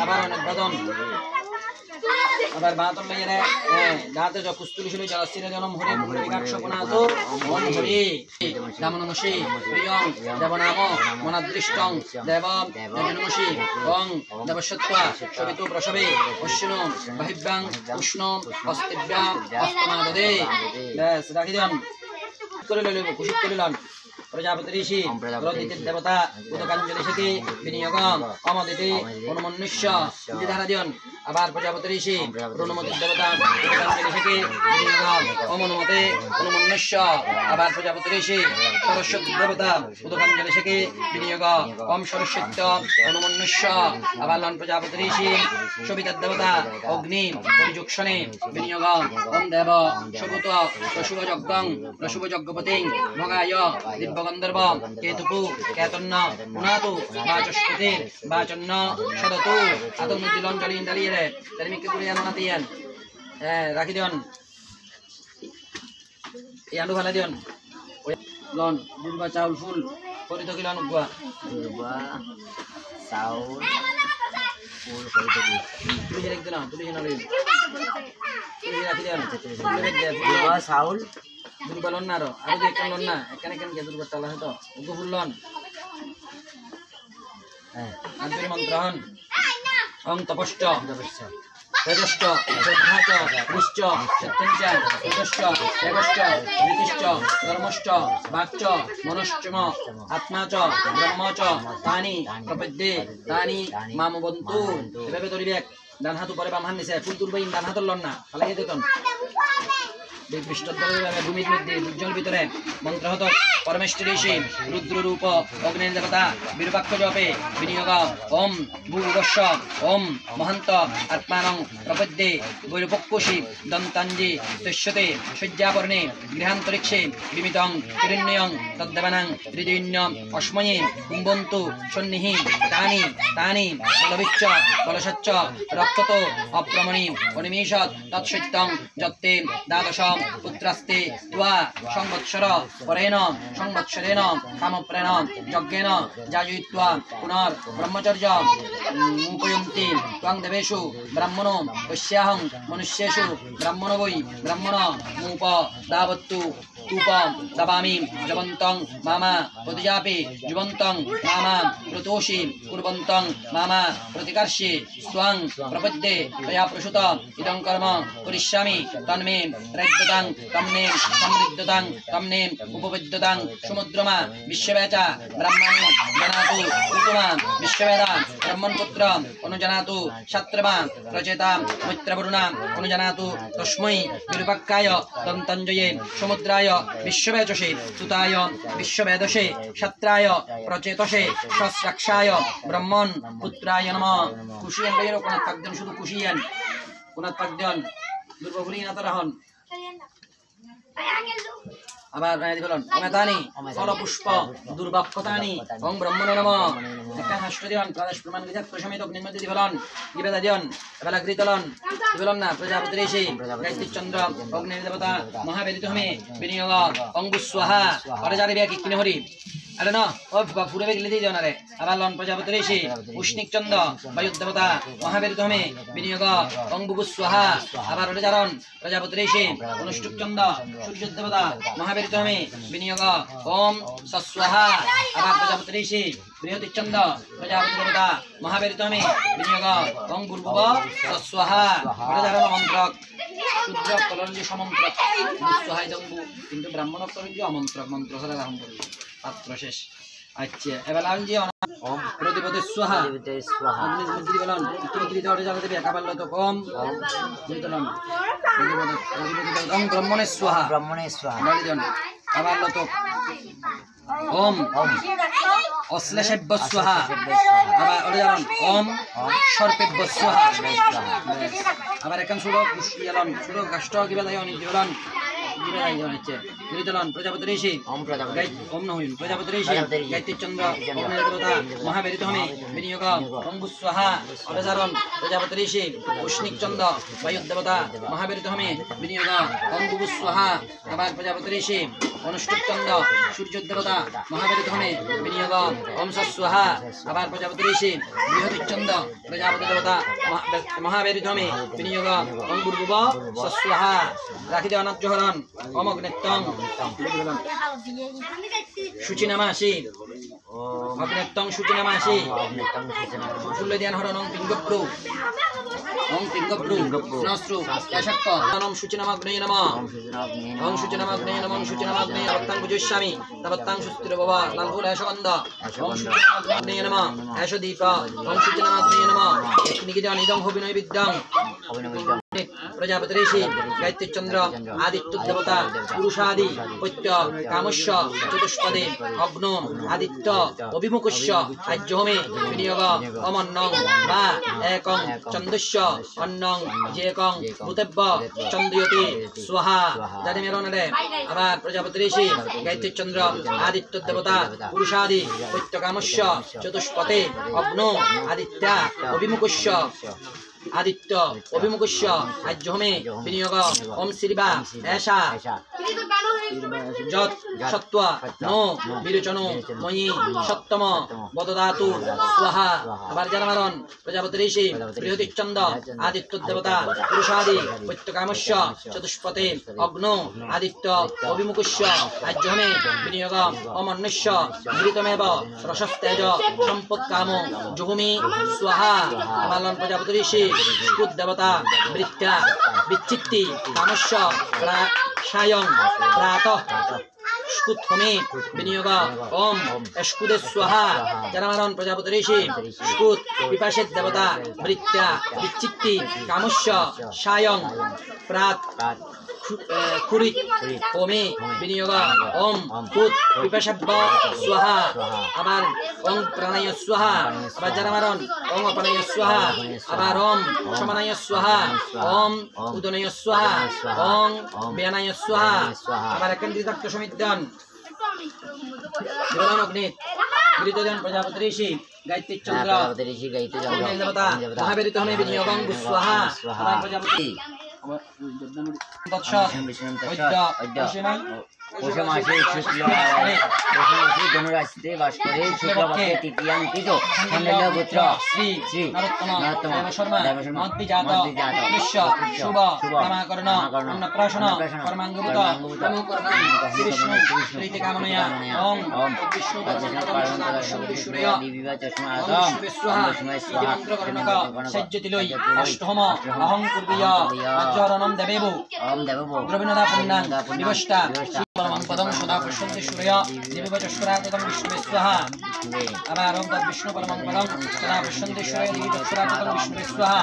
আবার অনেক বাদন আবার বাতন লাইরে দাতে য কুস্তুলি শুলি জলস্থির জনম হরি বিকাক্ষ পুনাতো মন হরি দামনমসি প্রিয়ং দেবনাম মনাদৃষ্টং দেবম দেবনমসি ওং দেবসত্ত্বা সবিতু প্রসবে অশ্বিনো বাহিব্যাং উষ্ণম অস্তিভ্যাং অস্তমাদদে ব্যাস রাখি দেন করে লইব কুশিত করিলাম প্রজাপতি ঋষি প্রদিতির দেবতা উদকাঞ্জলি সেতি বিনিয়োগম অমদিতি অনুমনুষ্য ধারা দিয়ন আবার প্রজাপতি ঋষি অনুমতির দেবতা উদকাঞ্জলি সেতি বিনিয়োগম অমনুমতে অনুমনুষ্য আবার প্রজাপতি ঋষি সরস্বতী দেবতা উদকাঞ্জলি সেতি বিনিয়োগ ওম সরস্বত্য অনুমনুষ্য আবার লন প্রজাপতি ঋষি সবিতার দেবতা অগ্নি পরিযুক্ষণে বিনিয়োগ ওম দেব সবুত প্রশুভ যজ্ঞং প্রশুভ যজ্ঞপতিং ভগায় দিব্য গন্ধর্ব কেতুপু কেতন্ন পুনাতু বাচস্পতি বাচন্ন সদতু আতম দিলন জলিন ডালিয়ে তারিমিকে পুরিয়া না দিয়েন রাখি দিয়ন এই আলু ভালা দিয়ন লন দুর্বা চাউল ফুল পরিত কিলন উগা দুর্বা চাউল ফুল পরিত কি তুই রেখ দিনা তুই জানা রে তুই রাখি দিয়ন দুর্বা চাউল দুর্বলন না আর যে একটা লন না এখানে কেন কে দুর্বল তালা হতো উগো ফুলন আন্তরিক মন্ত্রহন ওং তপশ্চ তেজশ্চ শ্রদ্ধাচ পুষ্চ সত্যঞ্চ তেজশ্চ দেবশ্চ ঋতিশ্চ ধর্মশ্চ বাক্চ মনশ্চম আত্মা চ ব্রহ্ম চ তানি প্রপদ্যে তানি মামবন্তু এভাবে ধরিবেক ডান হাত উপরে বাম হাত নিচে ফুল তুলবেন ডান হাতর লন না ফালাই দিতন ভূমির মধ্যে উজ্জ্বল ভিতরে মন্ত্র হতো পরমেশ্বরী ঋষি রুদ্র রূপ অগ্নি দেবতা বিরূপাক্ষ জপে বিনিয়োগ ওম ভূবস্ব ওম মহান্ত আত্মানং প্রপদ্যে বৈরূপক্ষোষী দন্তাঞ্জি তুষ্যতে শয্যাপর্ণে গৃহান্তরিক্ষে বিমিতং তিরণ্যং তদ্দেবানাং হৃদয়ন্যম অস্ময়ে কুম্বন্তু সন্নিহি তানি তানি বলবিচ্চ বলসচ্চ রক্তত অপ্রমণি অনিমেষৎ তৎসত্যং যত্তে দ্বাদশ পুত্রাস্তে ত্বা সংবৎসর পরেণ সংবৎসরেণ কামপ্রেণ যজ্ঞেন যাজয়িত্বা পুনর ব্রহ্মচর্য মুপয়ন্তি ত্বং দেবেষু ব্রাহ্মণো পশ্যাহং মনুষ্যেষু ব্রাহ্মণ বৈ ব্রাহ্মণ মুপ দাবত্তু তূপম দবামি জবন্তং মামা প্রতিজাপে জীবন্তং মামা প্রতোষি কুর্বন্তং মামা প্রতিকর্ষে স্ত্বং প্রপদ্যে তয়া প্রসূত ইদং কর্ম করিষ্যামি তন্মে প্রদ্যতাং তন্মে সমৃদ্ধতাং তন্মে উপপদ্যতাং সমুদ্রমা বিশ্ববেচা ব্রাহ্মণো জানাতু ঋতুমা বিশ্ববেদা ব্রহ্মণপুত্র অনুজানাতু শাত্রমা প্রচেতা মৈত্রবরুণা অনুজানাতু তস্मै বিরূপাক্ষায় দন্তঞ্জয়ে সমুদ্রায় বিশ্ববেচসে তুতায় বিশ্ববেদসে শাত্রায় প্রচেতসে সস্রাক্ষায় ব্রহ্মণ পুত্রায় নমঃ খুশিয়ান বাইরে কোনাত পাকদেন শুধু খুশিয়ান কোনাত পাকদেন দুর্বগুলি না তারাহন আবার রায়দি বলন অমেতানি ফলপুষ্প দুর্বাক্ষতানি ওং ব্রহ্মণ নমঃ একটা হাস্য দিয়ন প্রদেশ প্রমাণ গিজাত প্রশমিত নিম্নতি দিবলন গিবেদা দিয়ন এবেলা গৃতলন দিবলন না প্রজাপতি ঋষি গায়ত্রী চন্দ্র অগ্নি দেবতা মহাবেদিত হমে বিনিয়োগ অঙ্গু স্বাহা পরে জানি বিয়া কিনে হরি আরে না ও পুরো গেলে দিয়ে জানারে আবার লন প্রজাপতি ঋষি উষ্ণিক চন্দ্র বায়ু দেবতা মহাবেদিত হমে বিনিয়োগ অঙ্গু স্বাহা আবার ওরে জারণ প্রজাপতি ঋষি অনুষ্ঠুক চন্দ্র সূর্য দেবতা মহাবেদিত হমে বিনিয়োগ ওম সস্বাহা আবার প্রজাপতি ঋষি বৃহতি চন্দ্র প্রজাপতি দেবতা মহাবেদিত হমে বিনিয়োগ ওং ভূর্ভুব সস্বাহা ওরে জারণ মন্ত্রক শুদ্র কলঞ্জি সমন্ত্রক সহায় জম্বু কিন্তু ব্রাহ্মণ কলঞ্জি অমন্ত্রক মন্ত্র ছাড়া রাহম করি পাত্র শেষ আচ্ছা এবার আনজি ওম প্রতিপদে স্বাহা অগ্নি মধ্যে বলন ইতিমধ্যে দড়ে জায়গা দেবে একাবার লত কম জিতলন প্রতিপদে ওম ব্রহ্মণে স্বাহা বলি দেন আবার লত ওম অশ্লেষেভ্য স্বাহা আবার ওরে জানেন ওম সর্পেভ্য স্বাহা আবার একান সুরো কুশিয়ালন সুরো কাষ্ট কিবা যায় অনি দিলন গৃহীতলন প্রজাপতি ঋষি ওম নহুন প্রজাপতি ঋষি গায়ত্রী চন্দ্র অগ্নের দেবতা মহাবেরিত হমে বিনিয়োগ অঙ্গু স্বাহা অবজারণ প্রজাপতি ঋষি উষ্ণিক চন্দ্র বায়ুর দেবতা মহাবেরিত হমে বিনিয়োগ অঙ্গু স্বাহা আবার প্রজাপতি ঋষি অনুষ্ঠিত চন্দ্র সূর্যের দেবতা মহাবেরিত হমে বিনিয়োগ ওম স্বাহা আবার প্রজাপতি ঋষি বৃহৎ চন্দ্র প্রজাপতি দেবতা মহাবেরিত হমে বিনিয়োগ অঙ্গুর্ভুব স্বাহা রাখি দেওয়া জহরণ অমগ্নেত্তং শুচিনামাসি অগ্নেত্তং শুচিনামাসি ফুল্ল ধ্যান হরণ পিঙ্গপ্রু ওং পিঙ্গপ্রু স্নস্রু ইয়াশক্ত নম শুচিনামাগ্নে নমঃ ওং শুচিনামাগ্নে নমঃ ওং শুচিনামাগ্নে অবত্তাং বুজস্বামি তবত্তাং সুস্থির ভব লালফুল এশগন্ধ ওং শুচিনামাগ্নে নমঃ এশ দীপ ওং শুচিনামাগ্নে নমঃ নিগিদান ইদং হবিনয় বিদ্যাং প্রজাপতি ঋষি গায়ত্রী চন্দ্র আদিত্য দেবতা পুরুষাদি পৈত্য কামস্য চতুষ্পদে অগ্ন আদিত্য অভিমুখস্য আজ্যহমে বিনিয়োগ অমন্নং বা একং চন্দস্য অন্নং যেকং ভূতেব্য চন্দ্রয়তি স্বাহা জানি মেরনরে আবার প্রজাপতি ঋষি গায়ত্রী চন্দ্র আদিত্য দেবতা পুরুষাদি পৈত্য কামস্য চতুষ্পদে অগ্ন আদিত্য অভিমুখস্য আদিত্য অভিমুখস্য আজ্যহমে বিনিয়োগ ওম শ্রীবা এষা যৎ সত্ত্ব নো বিরোচনো ময়ি সপ্তম বদদাতু স্বাহা আবার জানামারণ প্রজাপতি ঋষি বৃহতিচন্দ্র আদিত্য দেবতা পুরুষাদি পৈত্যকামস্য চতুষ্পতে অগ্ন আদিত্য অভিমুখস্য আজ্যহমে বিনিয়োগ অমন্যস্য ঘৃতমেব রসস্তেজ সম্পৎকাম জুহুমি স্বাহা আবার প্রজাপতি ঋষি দেবতা বৃত্তা বিচ্ছিত্তি কামস্য সায়ং প্রাতঃ স্কুৎহমে বিনিয়োগ ওম স্কুদে স্বাহা জানামারণ প্রজাপতি ঋষি স্কুত পিপাসের দেবতা বৃত্তা বিচ্ছিত্তি কামস্য সায়ং প্রাত খুরিত হোমে বিনিয়োগ ওম কুত পিপাসাব্য স্বাহা আবার ওং প্রাণায় স্বাহা আবার জানামারণ ওং অপানায় স্বাহা আবার ওম সমানায় স্বাহা ওম উদনায় স্বাহা ওং ব্যানায় স্বাহা আবার কেন্দ্রিতাক্ত সমিদ্যান অগ্নিত গৃহীতজন প্রজাপতি ঋষি গায়ত্রী চন্দ্র দেবতা মহাবেরিত হমে বিনিয়োগ অঙ্গু স্বাহা আবার প্রজাপতি ধনুরাশিতে বাস করে শুক্লপক্ষে তৃতীয়াঙ্কিত গোত্র শ্রী শ্রী নরোত্তম শর্মা শুভ নামাকরণ অন্নপ্রাশন কর্মাঙ্গভূত বিষ্ণু প্রীতি কামনয়া ওং বিষ্ণু সজ্জতিলই অষ্টম অহং কুর্বীয় আচরণম দেবেব দ্রবিণদা পুণ্যাং বিবষ্টা পরমং পদং সদা পশ্যন্তি সূর্য দেবীব চক্ষুরাগতং বিষ্ণুবে স্বাহা আবার ওম তৎ বিষ্ণু পরমং পদং সদা পশ্যন্তি সূর্য দেবী চক্ষুরাগতং বিষ্ণুবে স্বাহা।